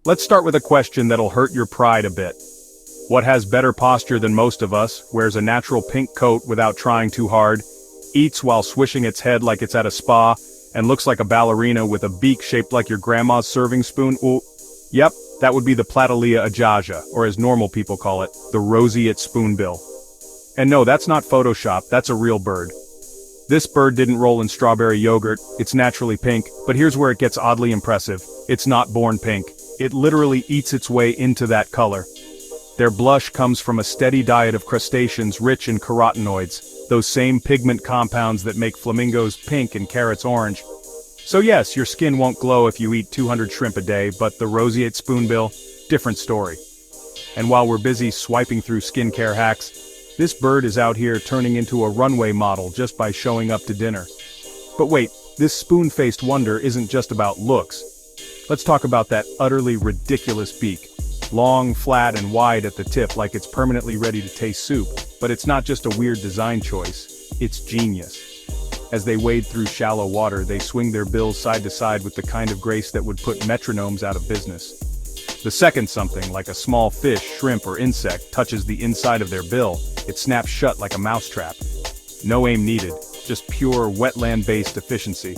Let's start with a question that'll hurt your pride a bit. What has better posture than most of us, wears a natural pink coat without trying too hard, eats while swishing its head like it's at a spa, and looks like a ballerina with a beak shaped like your grandma's serving spoon? Ooh. Yep, that would be the Platylia ajaja, or as normal people call it, the Roseate Spoonbill. And no, that's not Photoshop, that's a real bird. This bird didn't roll in strawberry yogurt, it's naturally pink, but here's where it gets oddly impressive. It's not born pink. It literally eats its way into that color. Their blush comes from a steady diet of crustaceans rich in carotenoids, those same pigment compounds that make flamingos pink and carrots orange. So yes, your skin won't glow if you eat 200 shrimp a day, but the Roseate Spoonbill, different story. And while we're busy swiping through skincare hacks, this bird is out here turning into a runway model just by showing up to dinner. But wait, this spoon-faced wonder isn't just about looks. Let's talk about that utterly ridiculous beak. Long, flat, and wide at the tip like it's permanently ready to taste soup, but it's not just a weird design choice, it's genius. As they wade through shallow water, they swing their bills side to side with the kind of grace that would put metronomes out of business. The second something, like a small fish, shrimp, or insect, touches the inside of their bill, it snaps shut like a mousetrap. No aim needed, just pure wetland-based efficiency.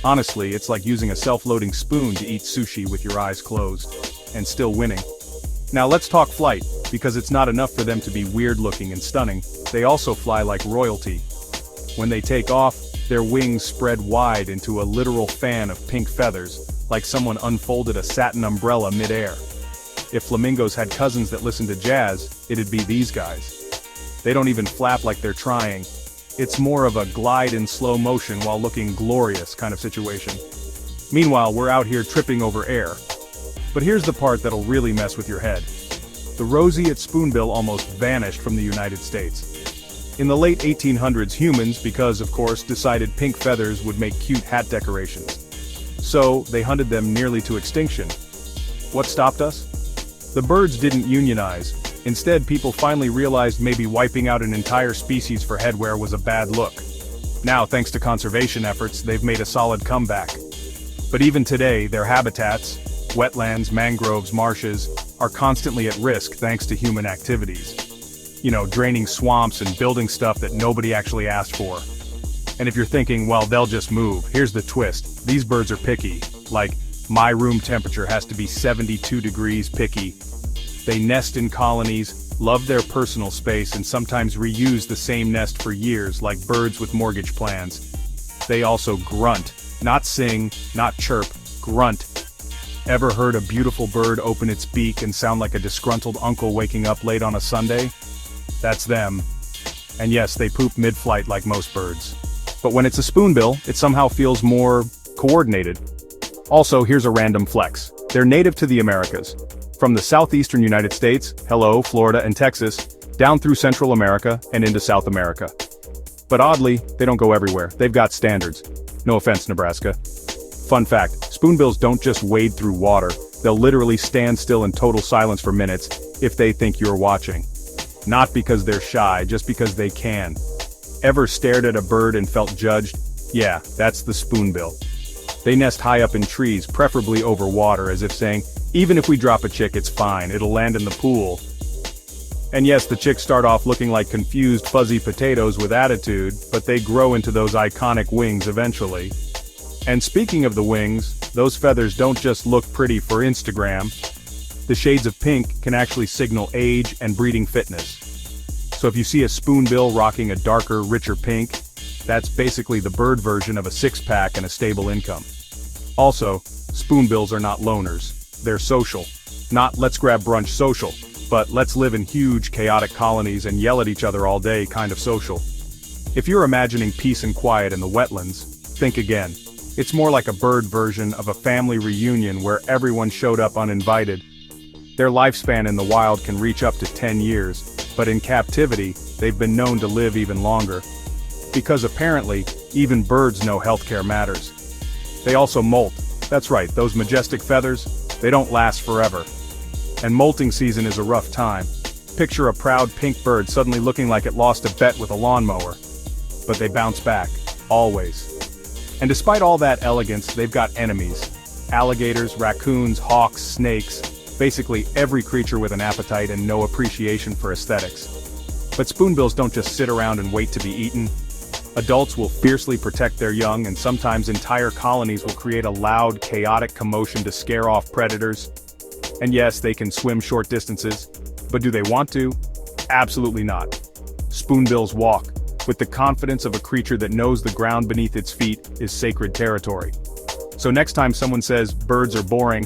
Honestly, it's like using a self-loading spoon to eat sushi with your eyes closed, and still winning. Now let's talk flight, because it's not enough for them to be weird-looking and stunning, they also fly like royalty. When they take off, their wings spread wide into a literal fan of pink feathers, like someone unfolded a satin umbrella mid-air. If flamingos had cousins that listened to jazz, it'd be these guys. They don't even flap like they're trying. It's more of a glide in slow motion while looking glorious kind of situation. Meanwhile, we're out here tripping over air. But here's the part that'll really mess with your head. The Roseate Spoonbill almost vanished from the United States. In the late 1800s, humans, because of course, decided pink feathers would make cute hat decorations. So, they hunted them nearly to extinction. What stopped us? The birds didn't unionize. Instead, people finally realized maybe wiping out an entire species for headwear was a bad look. Now, thanks to conservation efforts, they've made a solid comeback. But even today, their habitats, wetlands, mangroves, marshes, are constantly at risk thanks to human activities. You know, draining swamps and building stuff that nobody actually asked for. And if you're thinking, well, they'll just move, here's the twist. These birds are picky. Like, my room temperature has to be 72 degrees picky. They nest in colonies, love their personal space, and sometimes reuse the same nest for years, like birds with mortgage plans. They also grunt. Not sing, not chirp, grunt. Ever heard a beautiful bird open its beak and sound like a disgruntled uncle waking up late on a Sunday? That's them. And yes, they poop mid-flight like most birds. But when it's a spoonbill, it somehow feels more coordinated. Also, here's a random flex. They're native to the Americas. From the southeastern United States, hello, Florida and Texas, down through Central America and into South America. But oddly, they don't go everywhere. They've got standards. No offense, Nebraska. Fun fact, spoonbills don't just wade through water, they'll literally stand still in total silence for minutes if they think you're watching. Not because they're shy, just because they can. Ever stared at a bird and felt judged? Yeah, that's the spoonbill. They nest high up in trees, preferably over water, as if saying, even if we drop a chick, it's fine, it'll land in the pool. And yes, the chicks start off looking like confused fuzzy potatoes with attitude, but they grow into those iconic wings eventually. And speaking of the wings, those feathers don't just look pretty for Instagram. The shades of pink can actually signal age and breeding fitness. So if you see a spoonbill rocking a darker, richer pink, that's basically the bird version of a six-pack and a stable income. Also, spoonbills are not loners. They're social. Not let's grab brunch social, but let's live in huge, chaotic colonies and yell at each other all day kind of social. If you're imagining peace and quiet in the wetlands, think again. It's more like a bird version of a family reunion where everyone showed up uninvited. Their lifespan in the wild can reach up to 10 years, but in captivity, they've been known to live even longer. Because apparently, even birds know healthcare matters. They also molt. That's right, those majestic feathers, they don't last forever. And molting season is a rough time. Picture a proud pink bird suddenly looking like it lost a bet with a lawnmower. But they bounce back, always. And despite all that elegance, they've got enemies. Alligators, raccoons, hawks, snakes, basically every creature with an appetite and no appreciation for aesthetics. But spoonbills don't just sit around and wait to be eaten. Adults will fiercely protect their young, and sometimes entire colonies will create a loud, chaotic commotion to scare off predators. And yes, they can swim short distances, but do they want to? Absolutely not. Spoonbills walk with the confidence of a creature that knows the ground beneath its feet is sacred territory. So next time someone says birds are boring,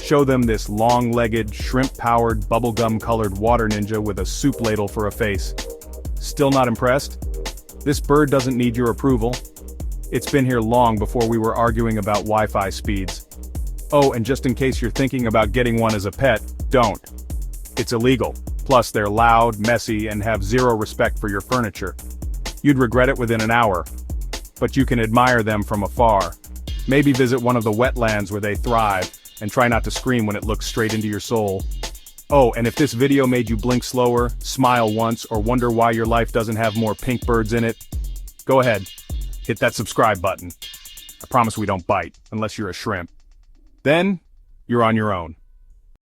show them this long-legged, shrimp-powered, bubblegum-colored water ninja with a soup ladle for a face. Still not impressed? This bird doesn't need your approval. It's been here long before we were arguing about Wi-Fi speeds. Oh, and just in case you're thinking about getting one as a pet, don't. It's illegal. Plus, they're loud, messy, and have zero respect for your furniture. You'd regret it within an hour. But you can admire them from afar. Maybe visit one of the wetlands where they thrive, and try not to scream when it looks straight into your soul. Oh, and if this video made you blink slower, smile once, or wonder why your life doesn't have more pink birds in it, go ahead, hit that subscribe button. I promise we don't bite, unless you're a shrimp. Then, you're on your own.